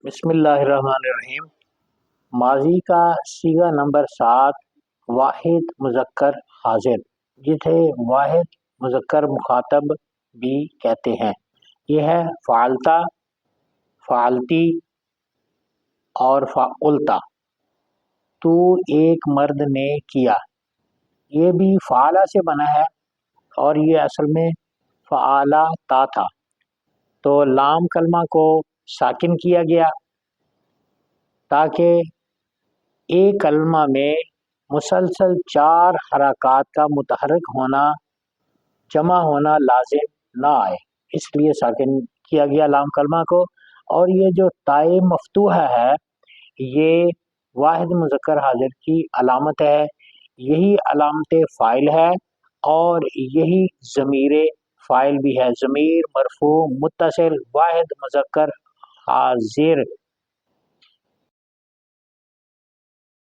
بسم اللہ الرحمن الرحیم۔ ماضی کا صیغہ نمبر 7 واحد مذکر حاضر، جسے واحد مذکر مخاطب بھی کہتے ہیں۔ یہ ہے فعلتا، فعلتی اور فعلتا۔ تو ایک مرد نے کیا، یہ بھی فعلا سے بنا ہے اور یہ اصل میں فعلا تا تھا، تو لام کلمہ کو ساکن کیا گیا تاکہ ایک کلمہ میں مسلسل 4 حرکات کا متحرک ہونا جمع ہونا لازم نہ آئے، اس لیے ساکن کیا گیا لام کلمہ کو۔ اور یہ جو تائے مفتوحہ ہے یہ واحد مذکر حاضر کی علامت ہے، یہی علامت فاعل ہے اور یہی ضمیر فاعل بھی ہے۔ ضمیر مرفوع متصل واحد مذکر حاضر